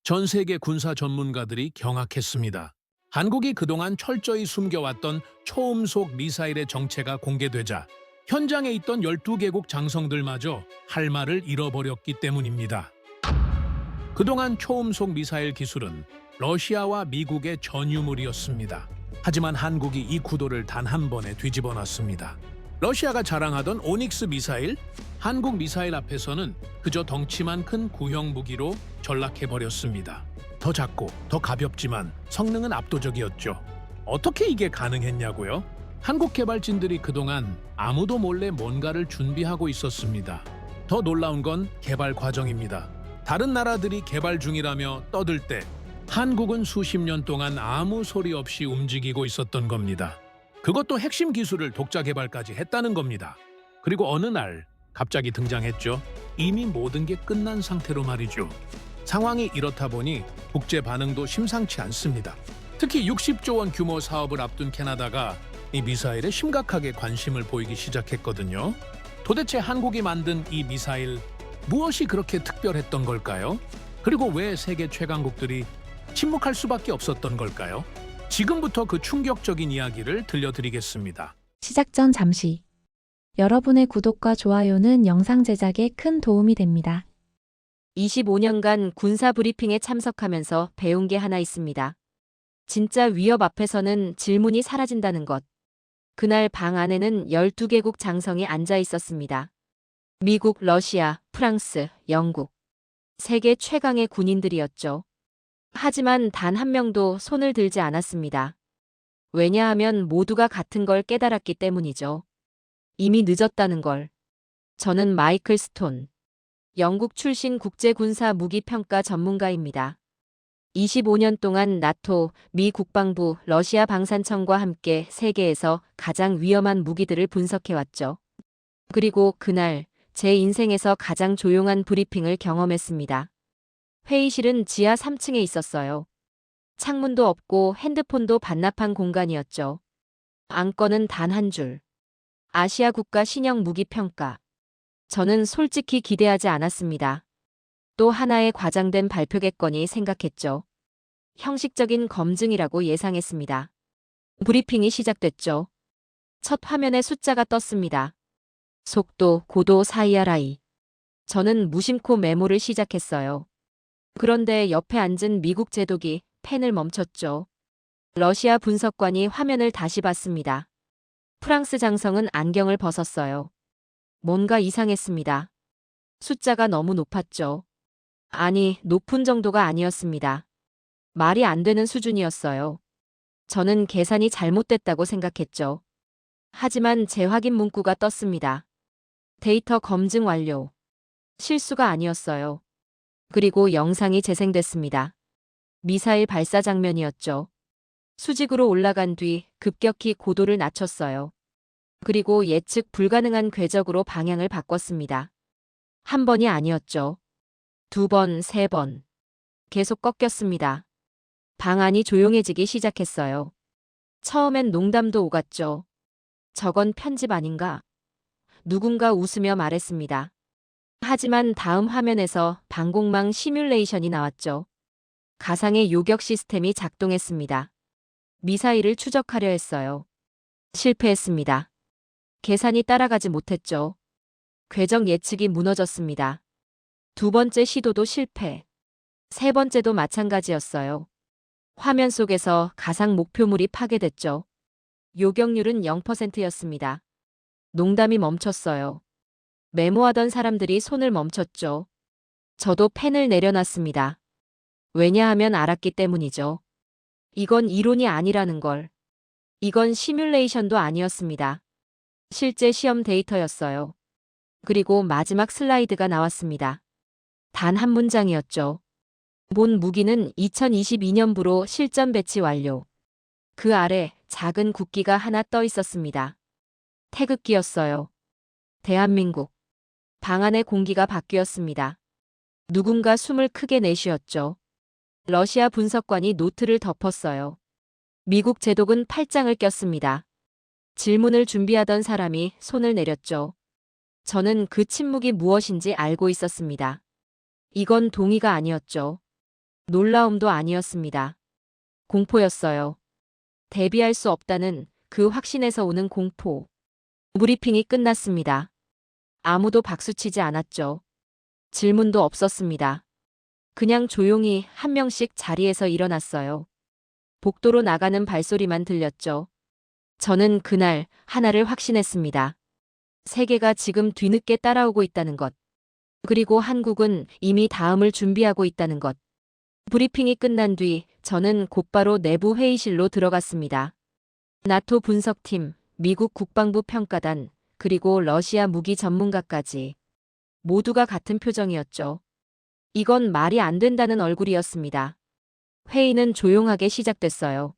전 세계 군사 전문가들이 경악했습니다. 한국이 그동안 철저히 숨겨왔던 초음속 미사일의 정체가 공개되자 현장에 있던 12개국 장성들마저 할 말을 잃어버렸기 때문입니다. 그동안 초음속 미사일 기술은 러시아와 미국의 전유물이었습니다. 하지만 한국이 이 구도를 단 한 번에 뒤집어 놨습니다. 러시아가 자랑하던 오닉스 미사일, 한국 미사일 앞에서는 그저 덩치만 큰 구형 무기로 전락해버렸습니다. 더 작고 더 가볍지만 성능은 압도적이었죠. 어떻게 이게 가능했냐고요? 한국 개발진들이 그동안 아무도 몰래 뭔가를 준비하고 있었습니다. 더 놀라운 건 개발 과정입니다. 다른 나라들이 개발 중이라며 떠들 때 한국은 수십 년 동안 아무 소리 없이 움직이고 있었던 겁니다. 그것도 핵심 기술을 독자 개발까지 했다는 겁니다. 그리고 어느 날 갑자기 등장했죠. 이미 모든 게 끝난 상태로 말이죠. 상황이 이렇다 보니 국제 반응도 심상치 않습니다. 특히 60조 원 규모 사업을 앞둔 캐나다가 이 미사일에 심각하게 관심을 보이기 시작했거든요. 도대체 한국이 만든 이 미사일 무엇이 그렇게 특별했던 걸까요? 그리고 왜 세계 최강국들이 침묵할 수밖에 없었던 걸까요? 지금부터 그 충격적인 이야기를 들려드리겠습니다. 시작 전 잠시. 여러분의 구독과 좋아요는 영상 제작에 큰 도움이 됩니다. 25년간 군사 브리핑에 참석하면서 배운 게 하나 있습니다. 진짜 위협 앞에서는 질문이 사라진다는 것. 그날 방 안에는 12개국 장성이 앉아 있었습니다. 미국, 러시아, 프랑스, 영국. 세계 최강의 군인들이었죠. 하지만 단 한 명도 손을 들지 않았습니다. 왜냐하면 모두가 같은 걸 깨달았기 때문이죠. 이미 늦었다는 걸. 저는 마이클 스톤. 영국 출신 국제군사 무기평가 전문가입니다. 25년 동안 나토, 미 국방부, 러시아 방산청과 함께 세계에서 가장 위험한 무기들을 분석해왔죠. 그리고 그날 제 인생에서 가장 조용한 브리핑을 경험했습니다. 회의실은 지하 3층에 있었어요. 창문도 없고 핸드폰도 반납한 공간이었죠. 안건은 단 한 줄. 아시아 국가 신형 무기 평가. 저는 솔직히 기대하지 않았습니다. 또 하나의 과장된 발표겠거니 생각했죠. 형식적인 검증이라고 예상했습니다. 브리핑이 시작됐죠. 첫 화면에 숫자가 떴습니다. 속도, 고도, 사이아라이. 저는 무심코 메모를 시작했어요. 그런데 옆에 앉은 미국 제독이 펜을 멈췄죠. 러시아 분석관이 화면을 다시 봤습니다. 프랑스 장성은 안경을 벗었어요. 뭔가 이상했습니다. 숫자가 너무 높았죠. 아니, 높은 정도가 아니었습니다. 말이 안 되는 수준이었어요. 저는 계산이 잘못됐다고 생각했죠. 하지만 재확인 문구가 떴습니다. 데이터 검증 완료. 실수가 아니었어요. 그리고 영상이 재생됐습니다. 미사일 발사 장면이었죠. 수직으로 올라간 뒤 급격히 고도를 낮췄어요. 그리고 예측 불가능한 궤적으로 방향을 바꿨습니다. 한 번이 아니었죠. 두 번, 세 번. 계속 꺾였습니다. 방 안이 조용해지기 시작했어요. 처음엔 농담도 오갔죠. 저건 편집 아닌가? 누군가 웃으며 말했습니다. 하지만 다음 화면에서 방공망 시뮬레이션이 나왔죠. 가상의 요격 시스템이 작동했습니다. 미사일을 추적하려 했어요. 실패했습니다. 계산이 따라가지 못했죠. 궤적 예측이 무너졌습니다. 두 번째 시도도 실패. 세 번째도 마찬가지였어요. 화면 속에서 가상 목표물이 파괴됐죠. 요격률은 0%였습니다. 농담이 멈췄어요. 메모하던 사람들이 손을 멈췄죠. 저도 펜을 내려놨습니다. 왜냐하면 알았기 때문이죠. 이건 이론이 아니라는 걸. 이건 시뮬레이션도 아니었습니다. 실제 시험 데이터였어요. 그리고 마지막 슬라이드가 나왔습니다. 단 한 문장이었죠. 본 무기는 2022년부로 실전 배치 완료. 그 아래 작은 국기가 하나 떠 있었습니다. 태극기였어요. 대한민국. 방 안의 공기가 바뀌었습니다. 누군가 숨을 크게 내쉬었죠. 러시아 분석관이 노트를 덮었어요. 미국 제독은 팔짱을 꼈습니다. 질문을 준비하던 사람이 손을 내렸죠. 저는 그 침묵이 무엇인지 알고 있었습니다. 이건 동의가 아니었죠. 놀라움도 아니었습니다. 공포였어요. 대비할 수 없다는 그 확신에서 오는 공포. 브리핑이 끝났습니다. 아무도 박수치지 않았죠. 질문도 없었습니다. 그냥 조용히 한 명씩 자리에서 일어났어요. 복도로 나가는 발소리만 들렸죠. 저는 그날 하나를 확신했습니다. 세계가 지금 뒤늦게 따라오고 있다는 것. 그리고 한국은 이미 다음을 준비하고 있다는 것. 브리핑이 끝난 뒤 저는 곧바로 내부 회의실로 들어갔습니다. 나토 분석팀, 미국 국방부 평가단, 그리고 러시아 무기 전문가까지 모두가 같은 표정이었죠. 이건 말이 안 된다는 얼굴이었습니다. 회의는 조용하게 시작됐어요.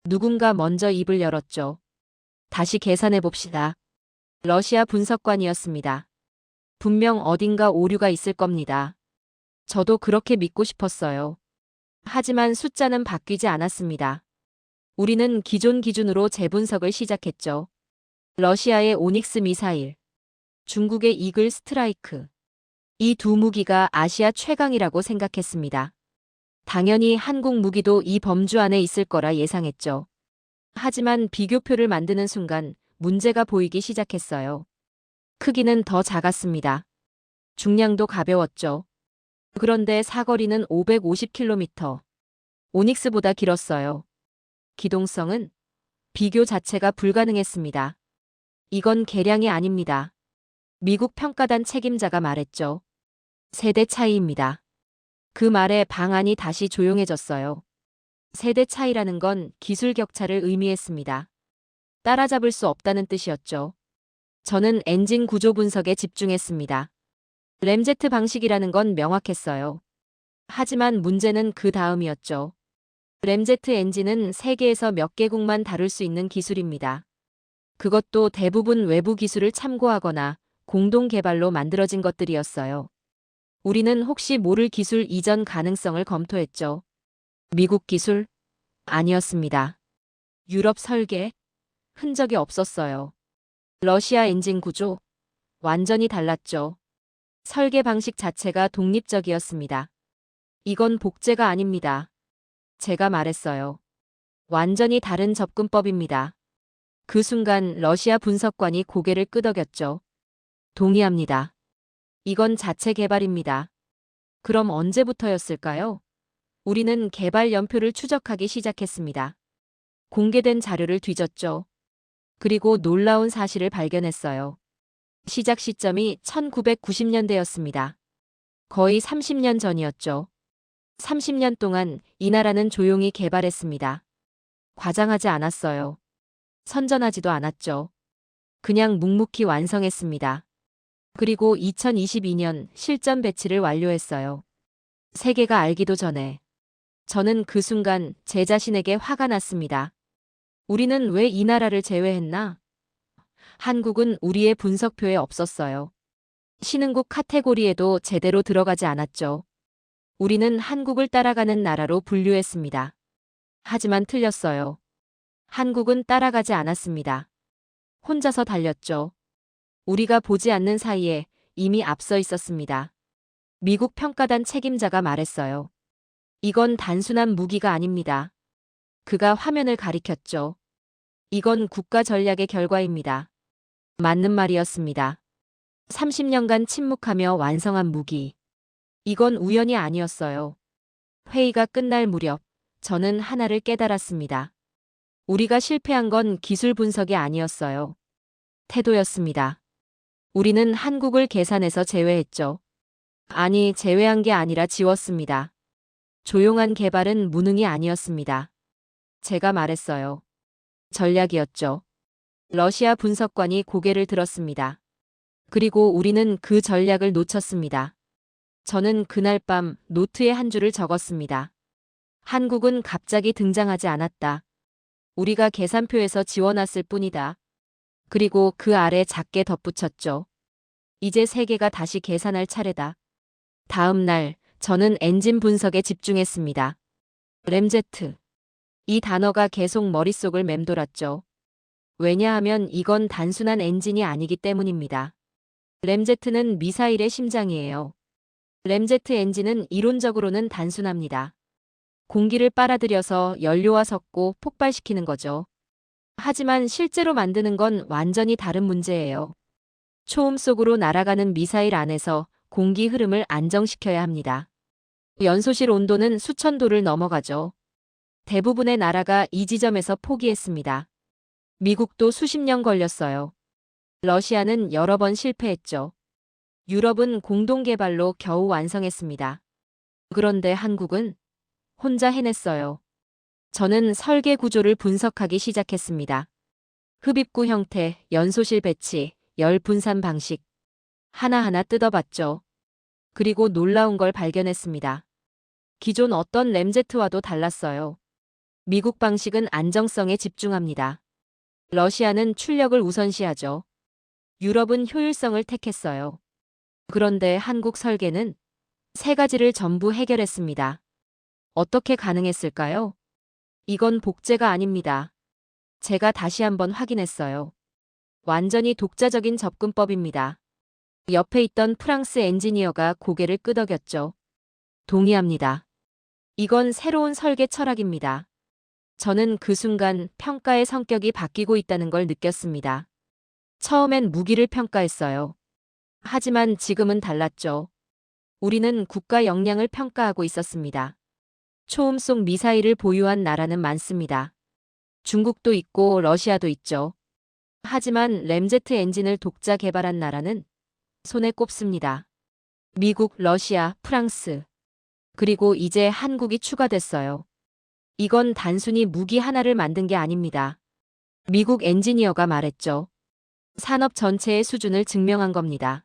누군가 먼저 입을 열었죠. 다시 계산해 봅시다. 러시아 분석관이었습니다. 분명 어딘가 오류가 있을 겁니다. 저도 그렇게 믿고 싶었어요. 하지만 숫자는 바뀌지 않았습니다. 우리는 기존 기준으로 재분석을 시작했죠. 러시아의 오닉스 미사일, 중국의 이글 스트라이크. 이 두 무기가 아시아 최강이라고 생각했습니다. 당연히 한국 무기도 이 범주 안에 있을 거라 예상했죠. 하지만 비교표를 만드는 순간 문제가 보이기 시작했어요. 크기는 더 작았습니다. 중량도 가벼웠죠. 그런데 사거리는 550km. 오닉스보다 길었어요. 기동성은 비교 자체가 불가능했습니다. 이건 개량이 아닙니다. 미국 평가단 책임자가 말했죠. 세대 차이입니다. 그 말에 방안이 다시 조용해졌어요. 세대 차이라는 건 기술 격차를 의미했습니다. 따라잡을 수 없다는 뜻이었죠. 저는 엔진 구조 분석에 집중했습니다. 램제트 방식이라는 건 명확했어요. 하지만 문제는 그 다음이었죠. 램제트 엔진은 세계에서 몇 개국만 다룰 수 있는 기술입니다. 그것도 대부분 외부 기술을 참고하거나 공동 개발로 만들어진 것들이었어요. 우리는 혹시 모를 기술 이전 가능성을 검토했죠. 미국 기술? 아니었습니다. 유럽 설계? 흔적이 없었어요. 러시아 엔진 구조? 완전히 달랐죠. 설계 방식 자체가 독립적이었습니다. 이건 복제가 아닙니다. 제가 말했어요. 완전히 다른 접근법입니다. 그 순간 러시아 분석관이 고개를 끄덕였죠. 동의합니다. 이건 자체 개발입니다. 그럼 언제부터였을까요? 우리는 개발 연표를 추적하기 시작했습니다. 공개된 자료를 뒤졌죠. 그리고 놀라운 사실을 발견했어요. 시작 시점이 1990년대였습니다. 거의 30년 전이었죠. 30년 동안 이 나라는 조용히 개발했습니다. 과장하지 않았어요. 선전하지도 않았죠. 그냥 묵묵히 완성했습니다. 그리고 2022년 실전 배치를 완료했어요. 세계가 알기도 전에. 저는 그 순간 제 자신에게 화가 났습니다. 우리는 왜 이 나라를 제외했나? 한국은 우리의 분석표에 없었어요. 신흥국 카테고리에도 제대로 들어가지 않았죠. 우리는 한국을 따라가는 나라로 분류했습니다. 하지만 틀렸어요. 한국은 따라가지 않았습니다. 혼자서 달렸죠. 우리가 보지 않는 사이에 이미 앞서 있었습니다. 미국 평가단 책임자가 말했어요. 이건 단순한 무기가 아닙니다. 그가 화면을 가리켰죠. 이건 국가 전략의 결과입니다. 맞는 말이었습니다. 30년간 침묵하며 완성한 무기. 이건 우연이 아니었어요. 회의가 끝날 무렵 저는 하나를 깨달았습니다. 우리가 실패한 건 기술 분석이 아니었어요. 태도였습니다. 우리는 한국을 계산해서 제외했죠. 아니, 제외한 게 아니라 지웠습니다. 조용한 개발은 무능이 아니었습니다. 제가 말했어요. 전략이었죠. 러시아 분석관이 고개를 들었습니다. 그리고 우리는 그 전략을 놓쳤습니다. 저는 그날 밤 노트에 한 줄을 적었습니다. 한국은 갑자기 등장하지 않았다. 우리가 계산표에서 지워놨을 뿐이다. 그리고 그 아래 작게 덧붙였죠. 이제 세계가 다시 계산할 차례다. 다음 날 저는 엔진 분석에 집중했습니다. 램제트. 이 단어가 계속 머릿속을 맴돌았죠. 왜냐하면 이건 단순한 엔진이 아니기 때문입니다. 램제트는 미사일의 심장이에요. 램제트 엔진은 이론적으로는 단순합니다. 공기를 빨아들여서 연료와 섞고 폭발시키는 거죠. 하지만 실제로 만드는 건 완전히 다른 문제예요. 초음 속으로 날아가는 미사일 안에서 공기 흐름을 안정시켜야 합니다. 연소실 온도는 수천 도를 넘어가죠. 대부분의 나라가 이 지점에서 포기했습니다. 미국도 수십 년 걸렸어요. 러시아는 여러 번 실패했죠. 유럽은 공동 개발로 겨우 완성했습니다. 그런데 한국은 혼자 해냈어요. 저는 설계 구조를 분석하기 시작했습니다. 흡입구 형태, 연소실 배치, 열 분산 방식. 하나하나 뜯어봤죠. 그리고 놀라운 걸 발견했습니다. 기존 어떤 램제트와도 달랐어요. 미국 방식은 안정성에 집중합니다. 러시아는 출력을 우선시하죠. 유럽은 효율성을 택했어요. 그런데 한국 설계는 세 가지를 전부 해결했습니다. 어떻게 가능했을까요? 이건 복제가 아닙니다. 제가 다시 한번 확인했어요. 완전히 독자적인 접근법입니다. 옆에 있던 프랑스 엔지니어가 고개를 끄덕였죠. 동의합니다. 이건 새로운 설계 철학입니다. 저는 그 순간 평가의 성격이 바뀌고 있다는 걸 느꼈습니다. 처음엔 무기를 평가했어요. 하지만 지금은 달랐죠. 우리는 국가 역량을 평가하고 있었습니다. 초음 속 미사일을 보유한 나라는 많습니다. 중국도 있고 러시아도 있죠. 하지만 램제트 엔진을 독자 개발한 나라는 손에 꼽습니다. 미국, 러시아, 프랑스. 그리고 이제 한국이 추가됐어요. 이건 단순히 무기 하나를 만든 게 아닙니다. 미국 엔지니어가 말했죠. 산업 전체의 수준을 증명한 겁니다.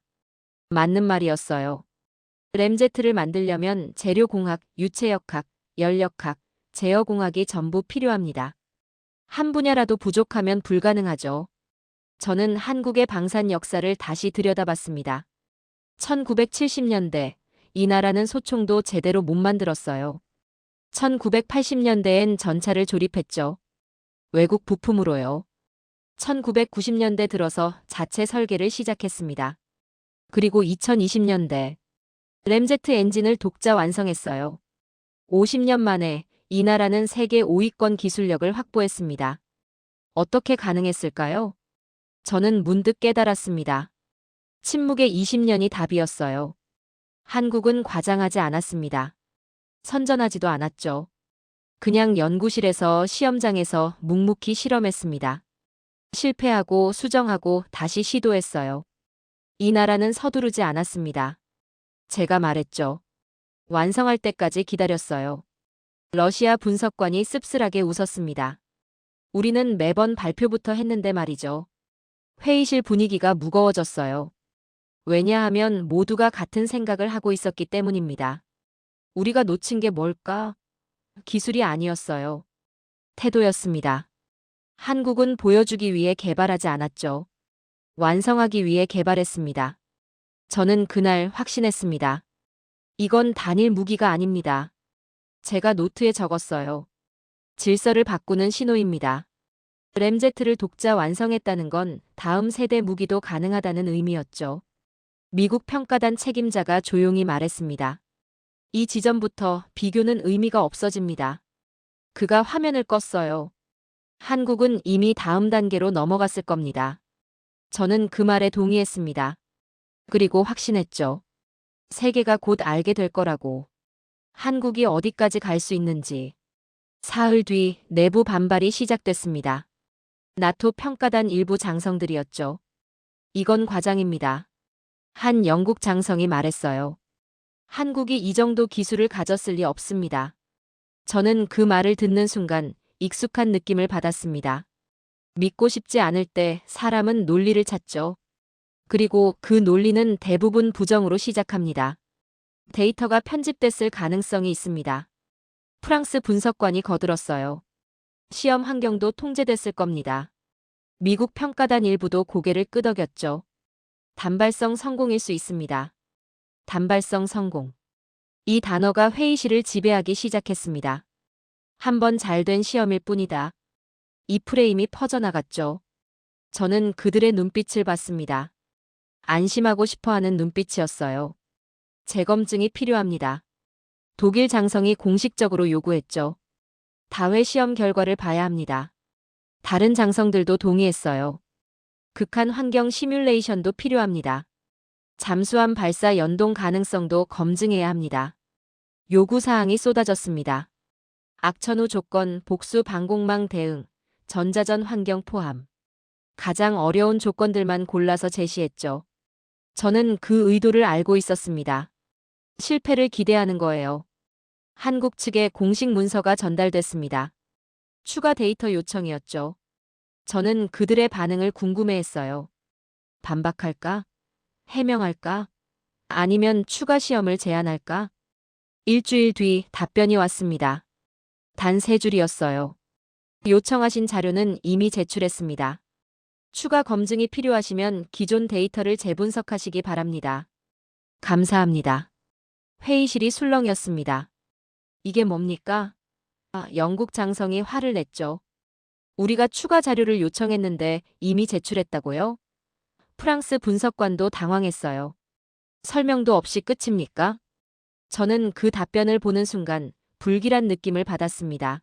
맞는 말이었어요. 램제트를 만들려면 재료공학, 유체역학, 연력학, 제어공학이 전부 필요합니다. 한 분야라도 부족하면 불가능하죠. 저는 한국의 방산 역사를 다시 들여다봤습니다. 1970년대, 이 나라는 소총도 제대로 못 만들었어요. 1980년대엔 전차를 조립했죠. 외국 부품으로요. 1990년대 들어서 자체 설계를 시작했습니다. 그리고 2020년대, 램제트 엔진을 독자 완성했어요. 50년 만에 이 나라는 세계 5위권 기술력을 확보했습니다. 어떻게 가능했을까요? 저는 문득 깨달았습니다. 침묵의 20년이 답이었어요. 한국은 과장하지 않았습니다. 선전하지도 않았죠. 그냥 연구실에서 시험장에서 묵묵히 실험했습니다. 실패하고 수정하고 다시 시도했어요. 이 나라는 서두르지 않았습니다. 제가 말했죠. 완성할 때까지 기다렸어요. 러시아 분석관이 씁쓸하게 웃었습니다. 우리는 매번 발표부터 했는데 말이죠. 회의실 분위기가 무거워졌어요. 왜냐하면 모두가 같은 생각을 하고 있었기 때문입니다. 우리가 놓친 게 뭘까? 기술이 아니었어요. 태도였습니다. 한국은 보여주기 위해 개발하지 않았죠. 완성하기 위해 개발했습니다. 저는 그날 확신했습니다. 이건 단일 무기가 아닙니다. 제가 노트에 적었어요. 질서를 바꾸는 신호입니다. 램제트를 독자 완성했다는 건 다음 세대 무기도 가능하다는 의미였죠. 미국 평가단 책임자가 조용히 말했습니다. 이 지점부터 비교는 의미가 없어집니다. 그가 화면을 껐어요. 한국은 이미 다음 단계로 넘어갔을 겁니다. 저는 그 말에 동의했습니다. 그리고 확신했죠. 세계가 곧 알게 될 거라고. 한국이 어디까지 갈 수 있는지. 사흘 뒤 내부 반발이 시작됐습니다. 나토 평가단 일부 장성들이었죠. 이건 과장입니다. 한 영국 장성이 말했어요. 한국이 이 정도 기술을 가졌을 리 없습니다. 저는 그 말을 듣는 순간 익숙한 느낌을 받았습니다. 믿고 싶지 않을 때 사람은 논리를 찾죠. 그리고 그 논리는 대부분 부정으로 시작합니다. 데이터가 편집됐을 가능성이 있습니다. 프랑스 분석관이 거들었어요. 시험 환경도 통제됐을 겁니다. 미국 평가단 일부도 고개를 끄덕였죠. 단발성 성공일 수 있습니다. 단발성 성공. 이 단어가 회의실을 지배하기 시작했습니다. 한 번 잘된 시험일 뿐이다. 이 프레임이 퍼져나갔죠. 저는 그들의 눈빛을 봤습니다. 안심하고 싶어하는 눈빛이었어요. 재검증이 필요합니다. 독일 장성이 공식적으로 요구했죠. 다회 시험 결과를 봐야 합니다. 다른 장성들도 동의했어요. 극한 환경 시뮬레이션도 필요합니다. 잠수함 발사 연동 가능성도 검증해야 합니다. 요구사항이 쏟아졌습니다. 악천후 조건, 복수 방공망 대응, 전자전 환경 포함. 가장 어려운 조건들만 골라서 제시했죠. 저는 그 의도를 알고 있었습니다. 실패를 기대하는 거예요. 한국 측에 공식 문서가 전달됐습니다. 추가 데이터 요청이었죠. 저는 그들의 반응을 궁금해했어요. 반박할까? 해명할까? 아니면 추가 시험을 제안할까? 일주일 뒤 답변이 왔습니다. 단 3줄이었어요. 요청하신 자료는 이미 제출했습니다. 추가 검증이 필요하시면 기존 데이터를 재분석하시기 바랍니다. 감사합니다. 회의실이 술렁이었습니다. 이게 뭡니까? 영국 장성이 화를 냈죠. 우리가 추가 자료를 요청했는데 이미 제출했다고요? 프랑스 분석관도 당황했어요. 설명도 없이 끝입니까? 저는 그 답변을 보는 순간 불길한 느낌을 받았습니다.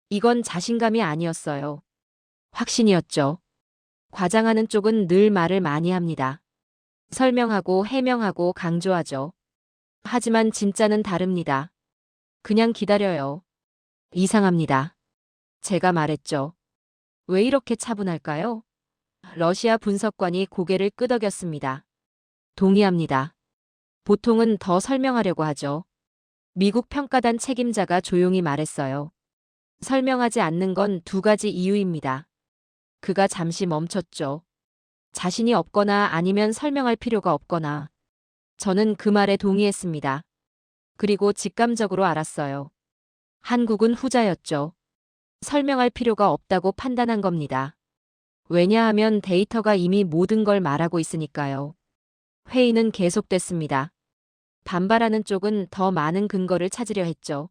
이건 자신감이 아니었어요. 확신이었죠. 과장하는 쪽은 늘 말을 많이 합니다. 설명하고 해명하고 강조하죠. 하지만 진짜는 다릅니다. 그냥 기다려요. 이상합니다. 제가 말했죠. 왜 이렇게 차분할까요? 러시아 분석관이 고개를 끄덕였습니다. 동의합니다. 보통은 더 설명하려고 하죠. 미국 평가단 책임자가 조용히 말했어요. 설명하지 않는 건 2가지 이유입니다. 그가 잠시 멈췄죠. 자신이 없거나 아니면 설명할 필요가 없거나. 저는 그 말에 동의했습니다. 그리고 직감적으로 알았어요. 한국은 후자였죠. 설명할 필요가 없다고 판단한 겁니다. 왜냐하면 데이터가 이미 모든 걸 말하고 있으니까요. 회의는 계속됐습니다. 반발하는 쪽은 더 많은 근거를 찾으려 했죠.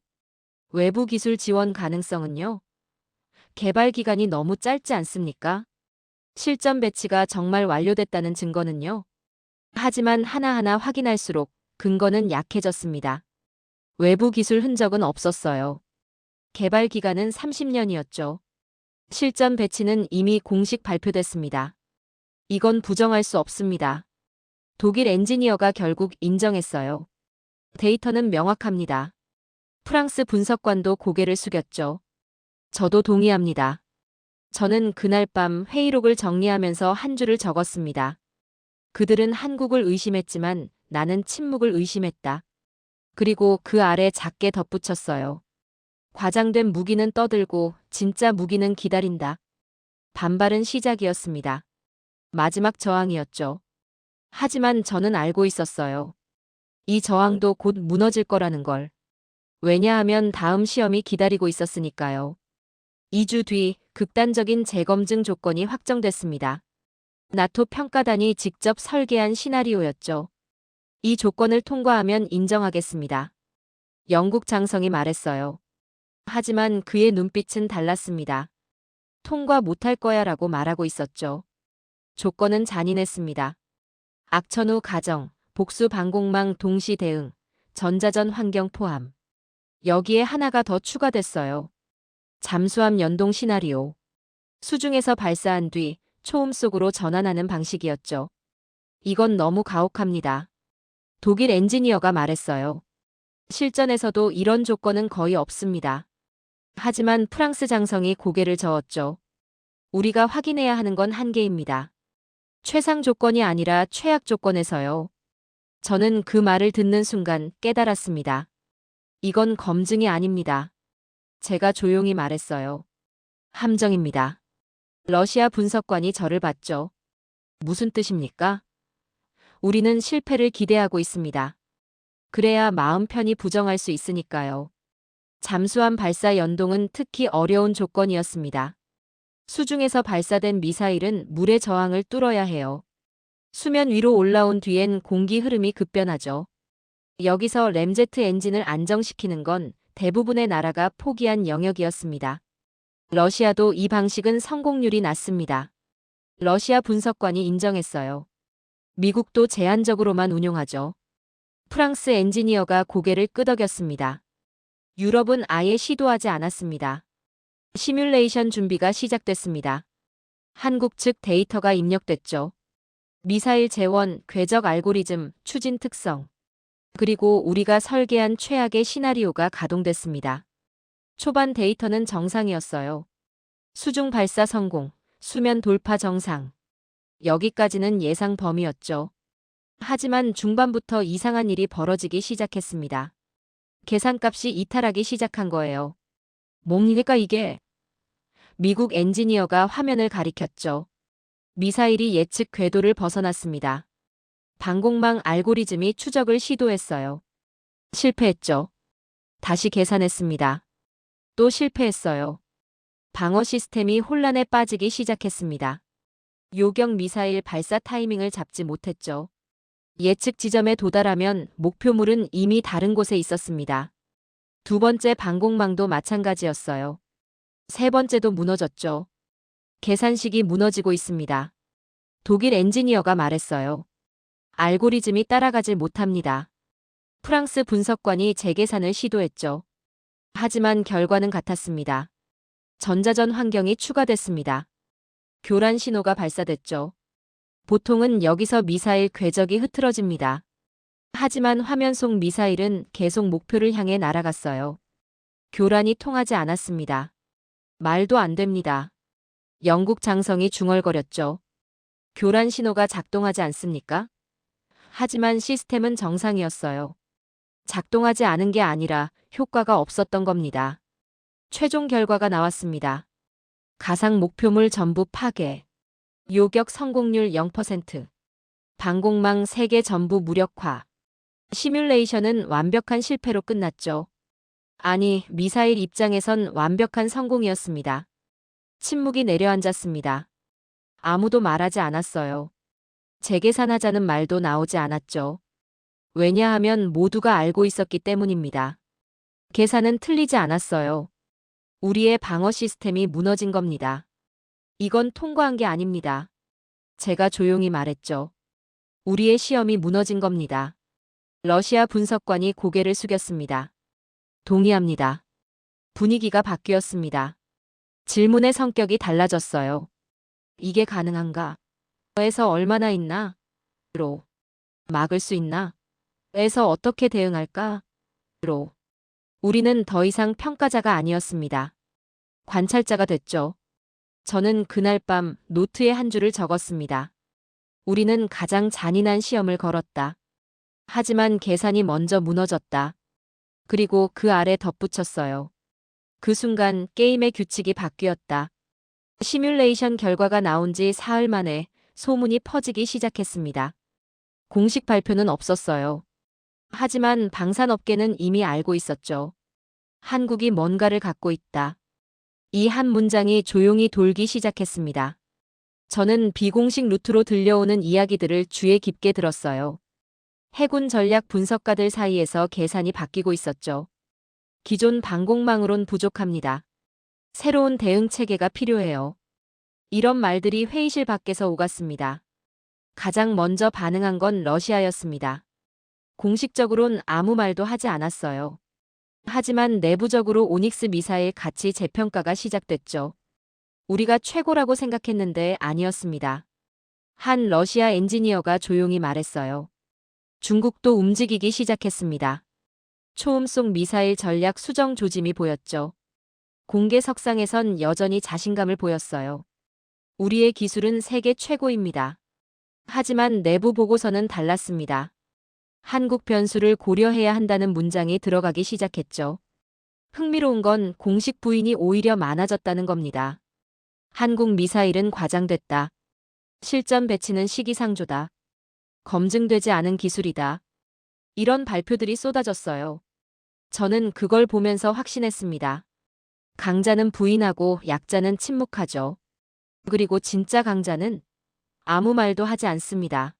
외부 기술 지원 가능성은요? 개발 기간이 너무 짧지 않습니까? 실전 배치가 정말 완료됐다는 증거는요? 하지만 하나하나 확인할수록 근거는 약해졌습니다. 외부 기술 흔적은 없었어요. 개발 기간은 30년이었죠. 실전 배치는 이미 공식 발표됐습니다. 이건 부정할 수 없습니다. 독일 엔지니어가 결국 인정했어요. 데이터는 명확합니다. 프랑스 분석관도 고개를 숙였죠. 저도 동의합니다. 저는 그날 밤 회의록을 정리하면서 한 줄을 적었습니다. 그들은 한국을 의심했지만 나는 침묵을 의심했다. 그리고 그 아래 작게 덧붙였어요. 과장된 무기는 떠들고 진짜 무기는 기다린다. 반발은 시작이었습니다. 마지막 저항이었죠. 하지만 저는 알고 있었어요. 이 저항도 곧 무너질 거라는 걸. 왜냐하면 다음 시험이 기다리고 있었으니까요. 2주 뒤 극단적인 재검증 조건이 확정됐습니다. 나토 평가단이 직접 설계한 시나리오였죠. 이 조건을 통과하면 인정하겠습니다. 영국 장성이 말했어요. 하지만 그의 눈빛은 달랐습니다. 통과 못할 거야 라고 말하고 있었죠. 조건은 잔인했습니다. 악천후 가정, 복수 방공망 동시 대응, 전자전 환경 포함. 여기에 하나가 더 추가됐어요. 잠수함 연동 시나리오. 수중에서 발사한 뒤 초음 속으로 전환하는 방식이었죠. 이건 너무 가혹합니다. 독일 엔지니어가 말했어요. 실전에서도 이런 조건은 거의 없습니다. 하지만 프랑스 장성이 고개를 저었죠. 우리가 확인해야 하는 건 한계입니다. 최상 조건이 아니라 최악 조건에서요. 저는 그 말을 듣는 순간 깨달았습니다. 이건 검증이 아닙니다. 제가 조용히 말했어요. 함정입니다. 러시아 분석관이 저를 봤죠. 무슨 뜻입니까? 우리는 실패를 기대하고 있습니다. 그래야 마음 편히 부정할 수 있으니까요. 잠수함 발사 연동은 특히 어려운 조건이었습니다. 수중에서 발사된 미사일은 물의 저항을 뚫어야 해요. 수면 위로 올라온 뒤엔 공기 흐름이 급변하죠. 여기서 램제트 엔진을 안정시키는 건 대부분의 나라가 포기한 영역이었습니다. 러시아도 이 방식은 성공률이 낮습니다. 러시아 분석관이 인정했어요. 미국도 제한적으로만 운용하죠. 프랑스 엔지니어가 고개를 끄덕였습니다. 유럽은 아예 시도하지 않았습니다. 시뮬레이션 준비가 시작됐습니다. 한국 측 데이터가 입력됐죠. 미사일 재원, 궤적 알고리즘, 추진 특성, 그리고 우리가 설계한 최악의 시나리오가 가동됐습니다. 초반 데이터는 정상이었어요. 수중 발사 성공, 수면 돌파 정상. 여기까지는 예상 범위였죠. 하지만 중반부터 이상한 일이 벌어지기 시작했습니다. 계산값이 이탈하기 시작한 거예요. 뭡니까 이게? 미국 엔지니어가 화면을 가리켰죠. 미사일이 예측 궤도를 벗어났습니다. 방공망 알고리즘이 추적을 시도했어요. 실패했죠. 다시 계산했습니다. 또 실패했어요. 방어 시스템이 혼란에 빠지기 시작했습니다. 요격 미사일 발사 타이밍을 잡지 못했죠. 예측 지점에 도달하면 목표물은 이미 다른 곳에 있었습니다. 두 번째 방공망도 마찬가지였어요. 세 번째도 무너졌죠. 계산식이 무너지고 있습니다. 독일 엔지니어가 말했어요. 알고리즘이 따라가질 못합니다. 프랑스 분석관이 재계산을 시도했죠. 하지만 결과는 같았습니다. 전자전 환경이 추가됐습니다. 교란 신호가 발사됐죠. 보통은 여기서 미사일 궤적이 흐트러집니다. 하지만 화면 속 미사일은 계속 목표를 향해 날아갔어요. 교란이 통하지 않았습니다. 말도 안 됩니다. 영국 장성이 중얼거렸죠. 교란 신호가 작동하지 않습니까? 하지만 시스템은 정상이었어요. 작동하지 않은 게 아니라 효과가 없었던 겁니다. 최종 결과가 나왔습니다. 가상 목표물 전부 파괴. 요격 성공률 0%. 방공망 3개 전부 무력화. 시뮬레이션은 완벽한 실패로 끝났죠. 아니, 미사일 입장에선 완벽한 성공이었습니다. 침묵이 내려앉았습니다. 아무도 말하지 않았어요. 재계산하자는 말도 나오지 않았죠. 왜냐하면 모두가 알고 있었기 때문입니다. 계산은 틀리지 않았어요. 우리의 방어 시스템이 무너진 겁니다. 이건 통과한 게 아닙니다. 제가 조용히 말했죠. 우리의 시험이 무너진 겁니다. 러시아 분석관이 고개를 숙였습니다. 동의합니다. 분위기가 바뀌었습니다. 질문의 성격이 달라졌어요. 이게 가능한가? 에서 얼마나 있나? 로. 막을 수 있나? 에서 어떻게 대응할까? 로. 우리는 더 이상 평가자가 아니었습니다. 관찰자가 됐죠. 저는 그날 밤 노트에 한 줄을 적었습니다. 우리는 가장 잔인한 시험을 걸었다. 하지만 계산이 먼저 무너졌다. 그리고 그 아래 덧붙였어요. 그 순간 게임의 규칙이 바뀌었다. 시뮬레이션 결과가 나온 지 사흘 만에 소문이 퍼지기 시작했습니다. 공식 발표는 없었어요. 하지만 방산업계는 이미 알고 있었죠. 한국이 뭔가를 갖고 있다. 이 한 문장이 조용히 돌기 시작했습니다. 저는 비공식 루트로 들려오는 이야기들을 귀에 깊게 들었어요. 해군 전략 분석가들 사이에서 계산이 바뀌고 있었죠. 기존 방공망으론 부족합니다. 새로운 대응 체계가 필요해요. 이런 말들이 회의실 밖에서 오갔습니다. 가장 먼저 반응한 건 러시아였습니다. 공식적으론 아무 말도 하지 않았어요. 하지만 내부적으로 오닉스 미사일 가치 재평가가 시작됐죠. 우리가 최고라고 생각했는데 아니었습니다. 한 러시아 엔지니어가 조용히 말했어요. 중국도 움직이기 시작했습니다. 초음 속 미사일 전략 수정 조짐이 보였죠. 공개석상에선 여전히 자신감을 보였어요. 우리의 기술은 세계 최고입니다. 하지만 내부 보고서는 달랐습니다. 한국 변수를 고려해야 한다는 문장이 들어가기 시작했죠. 흥미로운 건 공식 부인이 오히려 많아졌다는 겁니다. 한국 미사일은 과장됐다. 실전 배치는 시기상조다. 검증되지 않은 기술이다. 이런 발표들이 쏟아졌어요. 저는 그걸 보면서 확신했습니다. 강자는 부인하고 약자는 침묵하죠. 그리고 진짜 강자는 아무 말도 하지 않습니다.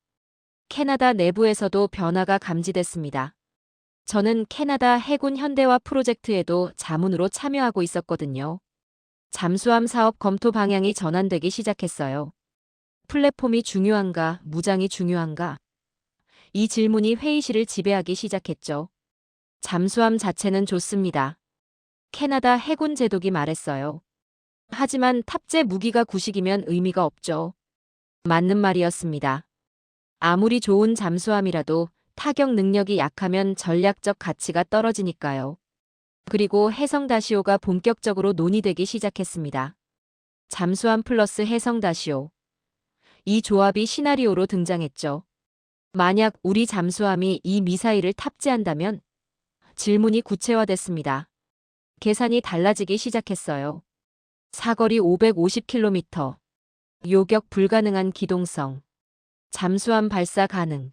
캐나다 내부에서도 변화가 감지됐습니다. 저는 캐나다 해군 현대화 프로젝트에도 자문으로 참여하고 있었거든요. 잠수함 사업 검토 방향이 전환되기 시작했어요. 플랫폼이 중요한가, 무장이 중요한가? 이 질문이 회의실을 지배하기 시작했죠. 잠수함 자체는 좋습니다. 캐나다 해군 제독이 말했어요. 하지만 탑재 무기가 구식이면 의미가 없죠. 맞는 말이었습니다. 아무리 좋은 잠수함이라도 타격 능력이 약하면 전략적 가치가 떨어지니까요. 그리고 해성다시오가 본격적으로 논의되기 시작했습니다. 잠수함 플러스 해성다시오. 이 조합이 시나리오로 등장했죠. 만약 우리 잠수함이 이 미사일을 탑재한다면? 질문이 구체화됐습니다. 계산이 달라지기 시작했어요. 사거리 550km. 요격 불가능한 기동성. 잠수함 발사 가능.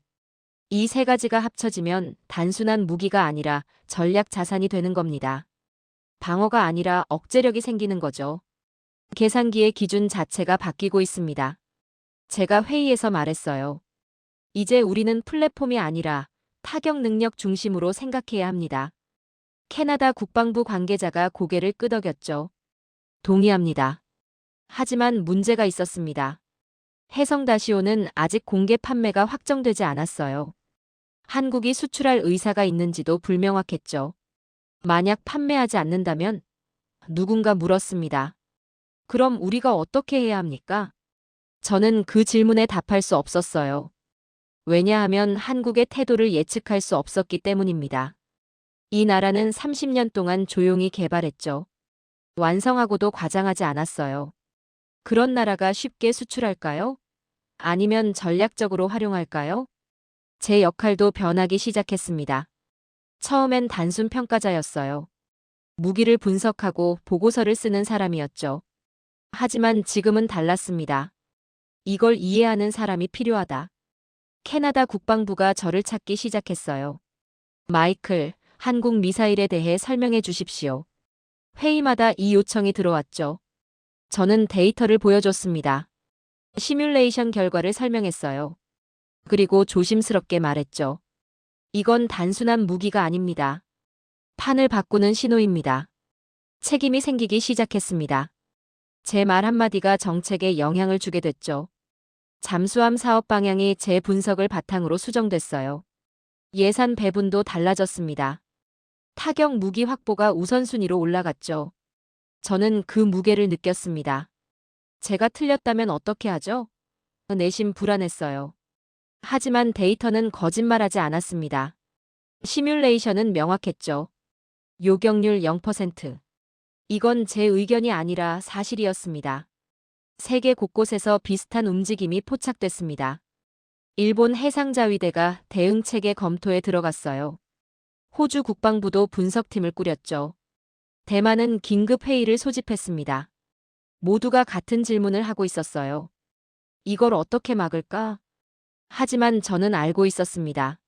이 세 가지가 합쳐지면 단순한 무기가 아니라 전략 자산이 되는 겁니다. 방어가 아니라 억제력이 생기는 거죠. 계산기의 기준 자체가 바뀌고 있습니다. 제가 회의에서 말했어요. 이제 우리는 플랫폼이 아니라 타격 능력 중심으로 생각해야 합니다. 캐나다 국방부 관계자가 고개를 끄덕였죠. 동의합니다. 하지만 문제가 있었습니다. 해성다시오는 아직 공개 판매가 확정되지 않았어요. 한국이 수출할 의사가 있는지도 불명확했죠. 만약 판매하지 않는다면? 누군가 물었습니다. 그럼 우리가 어떻게 해야 합니까? 저는 그 질문에 답할 수 없었어요. 왜냐하면 한국의 태도를 예측할 수 없었기 때문입니다. 이 나라는 30년 동안 조용히 개발했죠. 완성하고도 과장하지 않았어요. 그런 나라가 쉽게 수출할까요? 아니면 전략적으로 활용할까요? 제 역할도 변하기 시작했습니다. 처음엔 단순 평가자였어요. 무기를 분석하고 보고서를 쓰는 사람이었죠. 하지만 지금은 달랐습니다. 이걸 이해하는 사람이 필요하다. 캐나다 국방부가 저를 찾기 시작했어요. 마이클, 한국 미사일에 대해 설명해 주십시오. 회의마다 이 요청이 들어왔죠. 저는 데이터를 보여줬습니다. 시뮬레이션 결과를 설명했어요. 그리고 조심스럽게 말했죠. 이건 단순한 무기가 아닙니다. 판을 바꾸는 신호입니다. 책임이 생기기 시작했습니다. 제 말 한마디가 정책에 영향을 주게 됐죠. 잠수함 사업 방향이 제 분석을 바탕으로 수정됐어요. 예산 배분도 달라졌습니다. 타격 무기 확보가 우선순위로 올라갔죠. 저는 그 무게를 느꼈습니다. 제가 틀렸다면 어떻게 하죠? 내심 불안했어요. 하지만 데이터는 거짓말하지 않았습니다. 시뮬레이션은 명확했죠. 요격률 0%. 이건 제 의견이 아니라 사실이었습니다. 세계 곳곳에서 비슷한 움직임이 포착됐습니다. 일본 해상자위대가 대응체계 검토에 들어갔어요. 호주 국방부도 분석팀을 꾸렸죠. 대만은 긴급 회의를 소집했습니다. 모두가 같은 질문을 하고 있었어요. 이걸 어떻게 막을까? 하지만 저는 알고 있었습니다.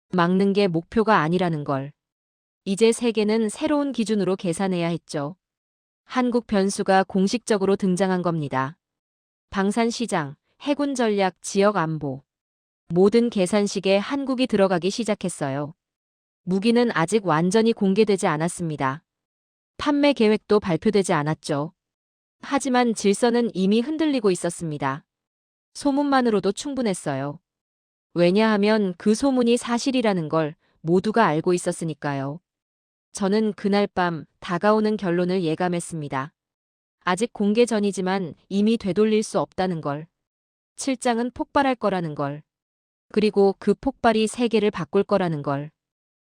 막는 게 목표가 아니라는 걸. 이제 세계는 새로운 기준으로 계산해야 했죠. 한국 변수가 공식적으로 등장한 겁니다. 방산시장, 해군 전략, 지역 안보. 모든 계산식에 한국이 들어가기 시작했어요. 무기는 아직 완전히 공개되지 않았습니다. 판매 계획도 발표되지 않았죠. 하지만 질서는 이미 흔들리고 있었습니다. 소문만으로도 충분했어요. 왜냐하면 그 소문이 사실이라는 걸 모두가 알고 있었으니까요. 저는 그날 밤 다가오는 결론을 예감했습니다. 아직 공개 전이지만 이미 되돌릴 수 없다는 걸. 칠장은 폭발할 거라는 걸. 그리고 그 폭발이 세계를 바꿀 거라는 걸.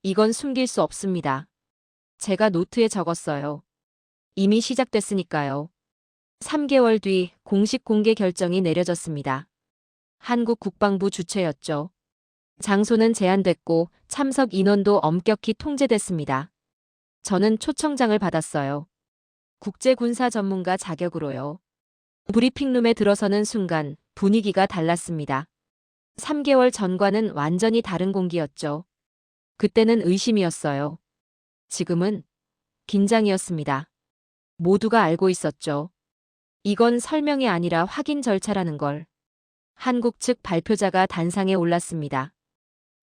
이건 숨길 수 없습니다. 제가 노트에 적었어요. 이미 시작됐으니까요. 3개월 뒤 공식 공개 결정이 내려졌습니다. 한국 국방부 주최였죠. 장소는 제한됐고 참석 인원도 엄격히 통제됐습니다. 저는 초청장을 받았어요. 국제군사 전문가 자격으로요. 브리핑룸에 들어서는 순간 분위기가 달랐습니다. 3개월 전과는 완전히 다른 공기였죠. 그때는 의심이었어요. 지금은 긴장이었습니다. 모두가 알고 있었죠. 이건 설명이 아니라 확인 절차라는 걸. 한국 측 발표자가 단상에 올랐습니다.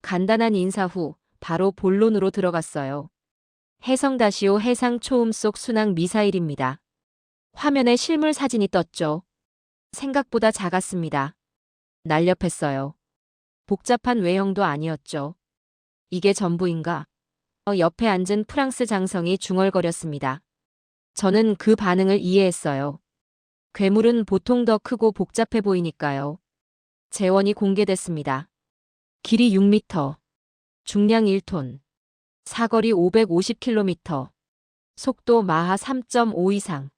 간단한 인사 후 바로 본론으로 들어갔어요. 해성다시오 해상 초음속 순항 미사일입니다. 화면에 실물 사진이 떴죠. 생각보다 작았습니다. 날렵했어요. 복잡한 외형도 아니었죠. 이게 전부인가? 옆에 앉은 프랑스 장성이 중얼거렸습니다. 저는 그 반응을 이해했어요. 괴물은 보통 더 크고 복잡해 보이니까요. 재원이 공개됐습니다. 길이 6m, 중량 1톤, 사거리 550km, 속도 마하 3.5 이상.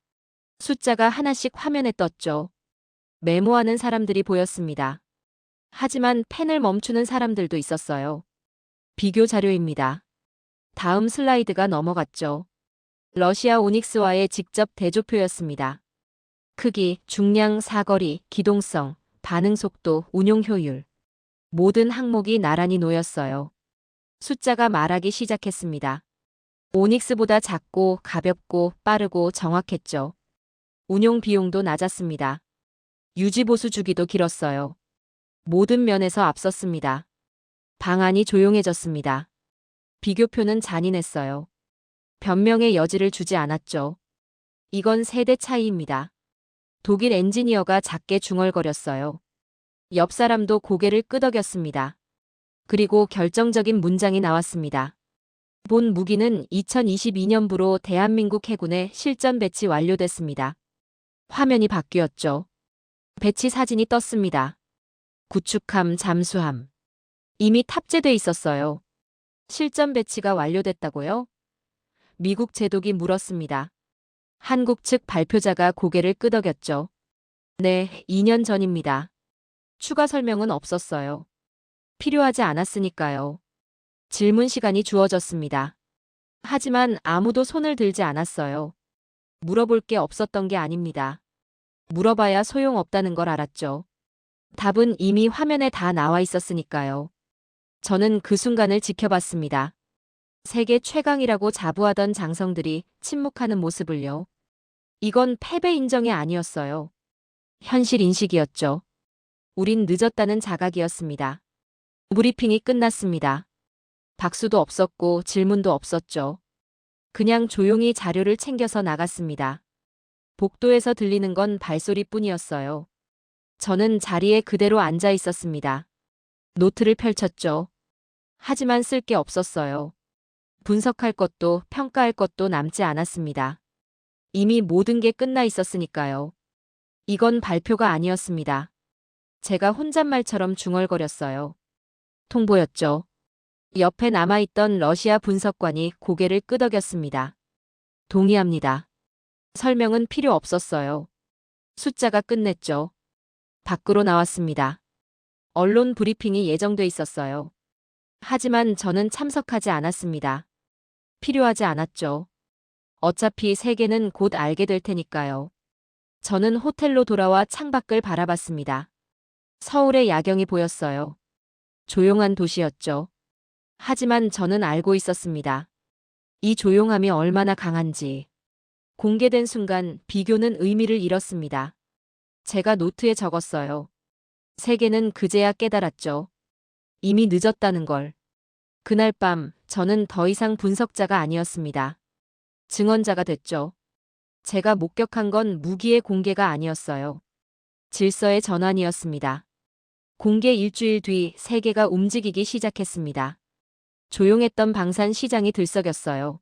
숫자가 하나씩 화면에 떴죠. 메모하는 사람들이 보였습니다. 하지만 펜을 멈추는 사람들도 있었어요. 비교 자료입니다. 다음 슬라이드가 넘어갔죠. 러시아 오닉스와의 직접 대조표였습니다. 크기, 중량, 사거리, 기동성, 반응 속도, 운용 효율. 모든 항목이 나란히 놓였어요. 숫자가 말하기 시작했습니다. 오닉스보다 작고 가볍고 빠르고 정확했죠. 운용 비용도 낮았습니다. 유지보수 주기도 길었어요. 모든 면에서 앞섰습니다. 방안이 조용해졌습니다. 비교표는 잔인했어요. 변명의 여지를 주지 않았죠. 이건 세대 차이입니다. 독일 엔지니어가 작게 중얼거렸어요. 옆 사람도 고개를 끄덕였습니다. 그리고 결정적인 문장이 나왔습니다. 본 무기는 2022년부로 대한민국 해군에 실전 배치 완료됐습니다. 화면이 바뀌었죠. 배치 사진이 떴습니다. 구축함, 잠수함. 이미 탑재돼 있었어요. 실전 배치가 완료됐다고요? 미국 제독이 물었습니다. 한국 측 발표자가 고개를 끄덕였죠. 네, 2년 전입니다. 추가 설명은 없었어요. 필요하지 않았으니까요. 질문 시간이 주어졌습니다. 하지만 아무도 손을 들지 않았어요. 물어볼 게 없었던 게 아닙니다. 물어봐야 소용없다는 걸 알았죠. 답은 이미 화면에 다 나와 있었으니까요. 저는 그 순간을 지켜봤습니다. 세계 최강이라고 자부하던 장성들이 침묵하는 모습을요. 이건 패배 인정이 아니었어요. 현실 인식이었죠. 우린 늦었다는 자각이었습니다. 브리핑이 끝났습니다. 박수도 없었고 질문도 없었죠. 그냥 조용히 자료를 챙겨서 나갔습니다. 복도에서 들리는 건 발소리뿐이었어요. 저는 자리에 그대로 앉아 있었습니다. 노트를 펼쳤죠. 하지만 쓸 게 없었어요. 분석할 것도 평가할 것도 남지 않았습니다. 이미 모든 게 끝나 있었으니까요. 이건 발표가 아니었습니다. 제가 혼잣말처럼 중얼거렸어요. 통보였죠. 옆에 남아있던 러시아 분석관이 고개를 끄덕였습니다. 동의합니다. 설명은 필요 없었어요. 숫자가 끝냈죠. 밖으로 나왔습니다. 언론 브리핑이 예정돼 있었어요. 하지만 저는 참석하지 않았습니다. 필요하지 않았죠. 어차피 세계는 곧 알게 될 테니까요. 저는 호텔로 돌아와 창밖을 바라봤습니다. 서울의 야경이 보였어요. 조용한 도시였죠. 하지만 저는 알고 있었습니다. 이 조용함이 얼마나 강한지. 공개된 순간 비교는 의미를 잃었습니다. 제가 노트에 적었어요. 세계는 그제야 깨달았죠. 이미 늦었다는 걸. 그날 밤 저는 더 이상 분석자가 아니었습니다. 증언자가 됐죠. 제가 목격한 건 무기의 공개가 아니었어요. 질서의 전환이었습니다. 공개 일주일 뒤 세계가 움직이기 시작했습니다. 조용했던 방산 시장이 들썩였어요.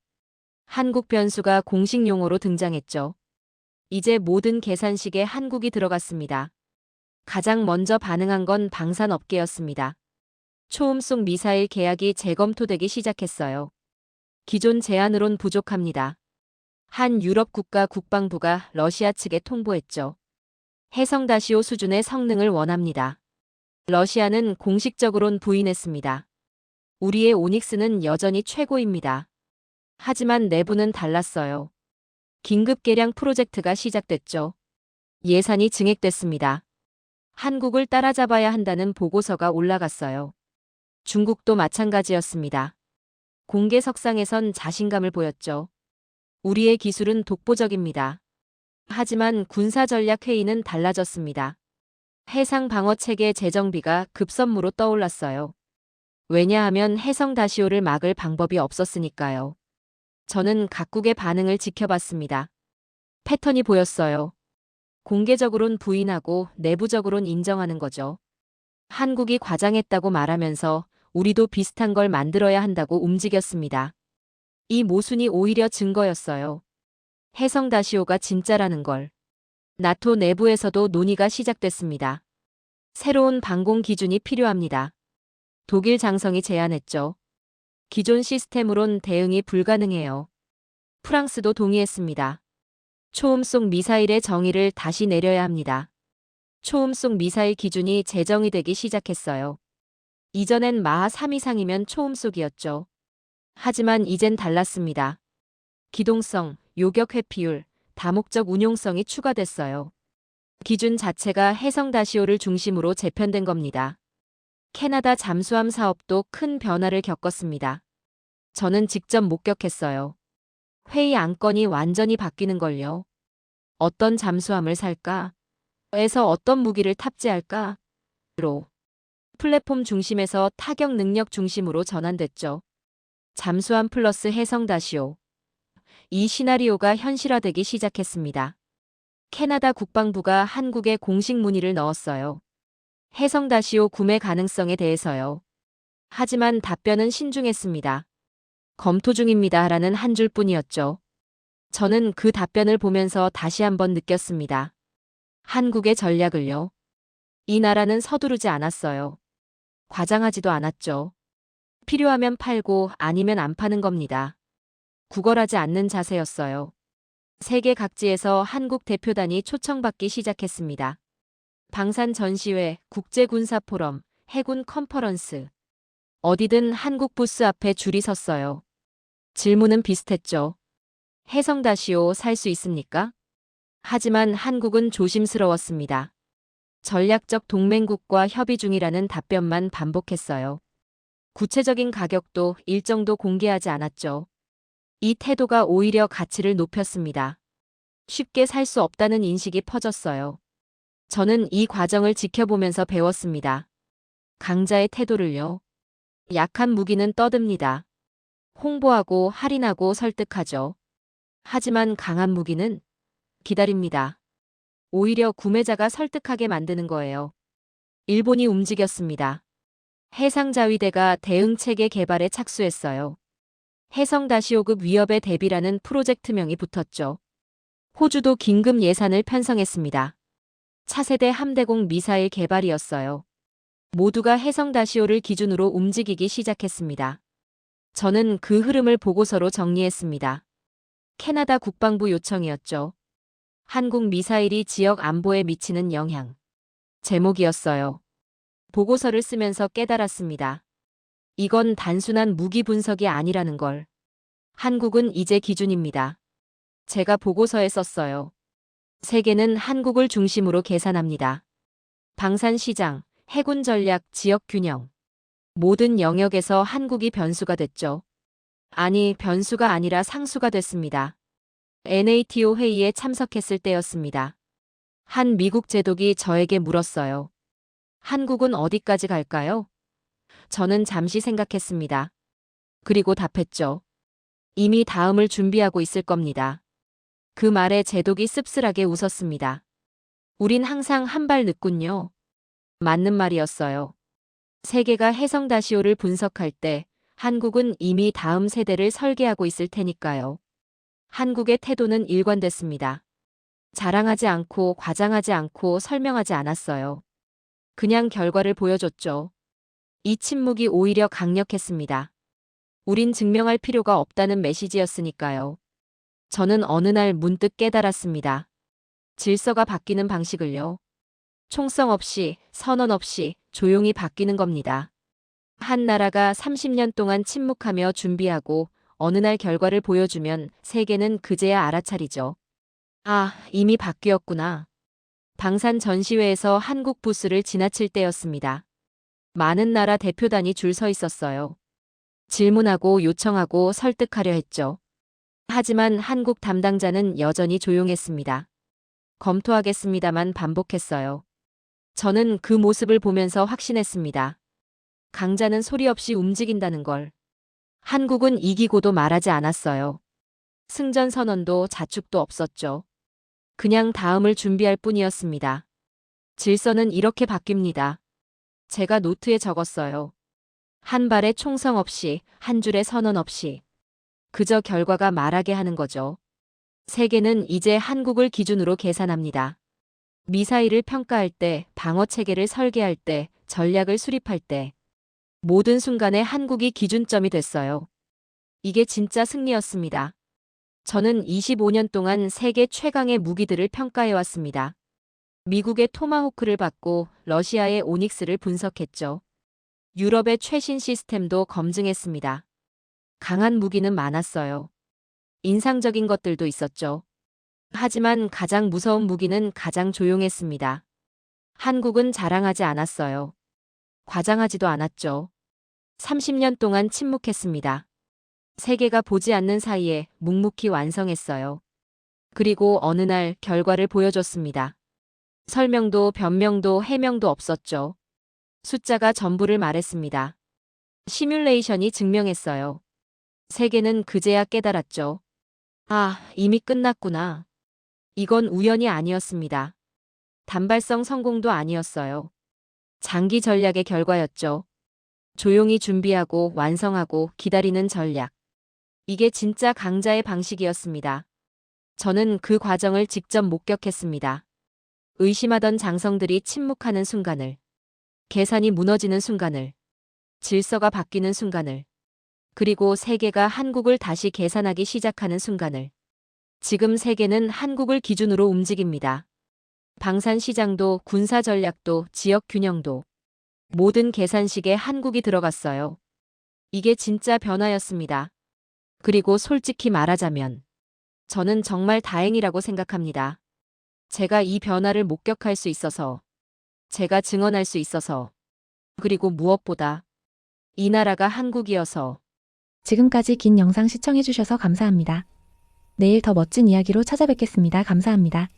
한국 변수가 공식 용어로 등장했죠. 이제 모든 계산식에 한국이 들어갔습니다. 가장 먼저 반응한 건 방산업계였습니다. 초음속 미사일 계약이 재검토되기 시작했어요. 기존 제안으론 부족합니다. 한 유럽 국가 국방부가 러시아 측에 통보했죠. 해성다시오 수준의 성능을 원합니다. 러시아는 공식적으론 부인했습니다. 우리의 오닉스는 여전히 최고입니다. 하지만 내부는 달랐어요. 긴급 개량 프로젝트가 시작됐죠. 예산이 증액됐습니다. 한국을 따라잡아야 한다는 보고서가 올라갔어요. 중국도 마찬가지였습니다. 공개석상에선 자신감을 보였죠. 우리의 기술은 독보적입니다. 하지만 군사전략회의는 달라졌습니다. 해상방어체계 재정비가 급선무로 떠올랐어요. 왜냐하면 해성다시오를 막을 방법이 없었으니까요. 저는 각국의 반응을 지켜봤습니다. 패턴이 보였어요. 공개적으론 부인하고 내부적으론 인정하는 거죠. 한국이 과장했다고 말하면서 우리도 비슷한 걸 만들어야 한다고 움직였습니다. 이 모순이 오히려 증거였어요. 해성다시오가 진짜라는 걸. 나토 내부에서도 논의가 시작됐습니다. 새로운 방공 기준이 필요합니다. 독일 장성이 제안했죠. 기존 시스템으론 대응이 불가능해요. 프랑스도 동의했습니다. 초음속 미사일의 정의를 다시 내려야 합니다. 초음속 미사일 기준이 제정이 되기 시작했어요. 이전엔 마하 3 이상이면 초음속이었죠. 하지만 이젠 달랐습니다. 기동성, 요격 회피율, 다목적 운용성이 추가됐어요. 기준 자체가 해성다시오를 중심으로 재편된 겁니다. 캐나다 잠수함 사업도 큰 변화를 겪었습니다. 저는 직접 목격했어요. 회의 안건이 완전히 바뀌는걸요. 어떤 잠수함을 살까? 에서 어떤 무기를 탑재할까? 로. 플랫폼 중심에서 타격 능력 중심으로 전환됐죠. 잠수함 플러스 해성다시오. 이 시나리오가 현실화되기 시작했습니다. 캐나다 국방부가 한국에 공식 문의를 넣었어요. 해성다시오 구매 가능성에 대해서요. 하지만 답변은 신중했습니다. 검토 중입니다. 라는 한 줄뿐이었죠. 저는 그 답변을 보면서 다시 한번 느꼈습니다. 한국의 전략을요. 이 나라는 서두르지 않았어요. 과장하지도 않았죠. 필요하면 팔고 아니면 안 파는 겁니다. 구걸하지 않는 자세였어요. 세계 각지에서 한국 대표단이 초청받기 시작했습니다. 방산 전시회, 국제군사 포럼, 해군 컨퍼런스. 어디든 한국 부스 앞에 줄이 섰어요. 질문은 비슷했죠. 해성다시오 살 수 있습니까? 하지만 한국은 조심스러웠습니다. 전략적 동맹국과 협의 중이라는 답변만 반복했어요. 구체적인 가격도 일정도 공개하지 않았죠. 이 태도가 오히려 가치를 높였습니다. 쉽게 살 수 없다는 인식이 퍼졌어요. 저는 이 과정을 지켜보면서 배웠습니다. 강자의 태도를요. 약한 무기는 떠듭니다. 홍보하고 할인하고 설득하죠. 하지만 강한 무기는 기다립니다. 오히려 구매자가 설득하게 만드는 거예요. 일본이 움직였습니다. 해상자위대가 대응체계 개발에 착수했어요. 해성다시오급 위협에 대비라는 프로젝트명이 붙었죠. 호주도 긴급 예산을 편성했습니다. 차세대 함대공 미사일 개발이었어요. 모두가 해성다시오를 기준으로 움직이기 시작했습니다. 저는 그 흐름을 보고서로 정리했습니다. 캐나다 국방부 요청이었죠. 한국 미사일이 지역 안보에 미치는 영향. 제목이었어요. 보고서를 쓰면서 깨달았습니다. 이건 단순한 무기 분석이 아니라는 걸. 한국은 이제 기준입니다. 제가 보고서에 썼어요. 세계는 한국을 중심으로 계산합니다. 방산 시장, 해군 전략, 지역 균형. 모든 영역에서 한국이 변수가 됐죠. 아니, 변수가 아니라 상수가 됐습니다. NATO 회의에 참석했을 때였습니다. 한 미국 제독이 저에게 물었어요. 한국은 어디까지 갈까요? 저는 잠시 생각했습니다. 그리고 답했죠. 이미 다음을 준비하고 있을 겁니다. 그 말에 제독이 씁쓸하게 웃었습니다. 우린 항상 한 발 늦군요. 맞는 말이었어요. 세계가 해성다시오를 분석할 때 한국은 이미 다음 세대를 설계하고 있을 테니까요. 한국의 태도는 일관됐습니다. 자랑하지 않고 과장하지 않고 설명하지 않았어요. 그냥 결과를 보여줬죠. 이 침묵이 오히려 강력했습니다. 우린 증명할 필요가 없다는 메시지였으니까요. 저는 어느 날 문득 깨달았습니다. 질서가 바뀌는 방식을요. 총성 없이, 선언 없이 조용히 바뀌는 겁니다. 한 나라가 30년 동안 침묵하며 준비하고 어느 날 결과를 보여주면 세계는 그제야 알아차리죠. 아, 이미 바뀌었구나. 방산 전시회에서 한국 부스를 지나칠 때였습니다. 많은 나라 대표단이 줄 서 있었어요. 질문하고 요청하고 설득하려 했죠. 하지만 한국 담당자는 여전히 조용했습니다. 검토하겠습니다만 반복했어요. 저는 그 모습을 보면서 확신했습니다. 강자는 소리 없이 움직인다는 걸. 한국은 이기고도 말하지 않았어요. 승전 선언도 자축도 없었죠. 그냥 다음을 준비할 뿐이었습니다. 질서는 이렇게 바뀝니다. 제가 노트에 적었어요. 한 발의 총성 없이, 한 줄의 선언 없이. 그저 결과가 말하게 하는 거죠. 세계는 이제 한국을 기준으로 계산합니다. 미사일을 평가할 때, 방어 체계를 설계할 때, 전략을 수립할 때, 모든 순간에 한국이 기준점이 됐어요. 이게 진짜 승리였습니다. 저는 25년 동안 세계 최강의 무기들을 평가해왔습니다. 미국의 토마호크를 받고 러시아의 오닉스를 분석했죠. 유럽의 최신 시스템도 검증했습니다. 강한 무기는 많았어요. 인상적인 것들도 있었죠. 하지만 가장 무서운 무기는 가장 조용했습니다. 한국은 자랑하지 않았어요. 과장하지도 않았죠. 30년 동안 침묵했습니다. 세계가 보지 않는 사이에 묵묵히 완성했어요. 그리고 어느 날 결과를 보여줬습니다. 설명도 변명도 해명도 없었죠. 숫자가 전부를 말했습니다. 시뮬레이션이 증명했어요. 세계는 그제야 깨달았죠. 아, 이미 끝났구나. 이건 우연이 아니었습니다. 단발성 성공도 아니었어요. 장기 전략의 결과였죠. 조용히 준비하고 완성하고 기다리는 전략. 이게 진짜 강자의 방식이었습니다. 저는 그 과정을 직접 목격했습니다. 의심하던 장성들이 침묵하는 순간을, 계산이 무너지는 순간을, 질서가 바뀌는 순간을, 그리고 세계가 한국을 다시 계산하기 시작하는 순간을. 지금 세계는 한국을 기준으로 움직입니다. 방산 시장도 군사 전략도 지역 균형도 모든 계산식에 한국이 들어갔어요. 이게 진짜 변화였습니다. 그리고 솔직히 말하자면 저는 정말 다행이라고 생각합니다. 제가 이 변화를 목격할 수 있어서, 제가 증언할 수 있어서, 그리고 무엇보다 이 나라가 한국이어서. 지금까지 긴 영상 시청해주셔서 감사합니다. 내일 더 멋진 이야기로 찾아뵙겠습니다. 감사합니다.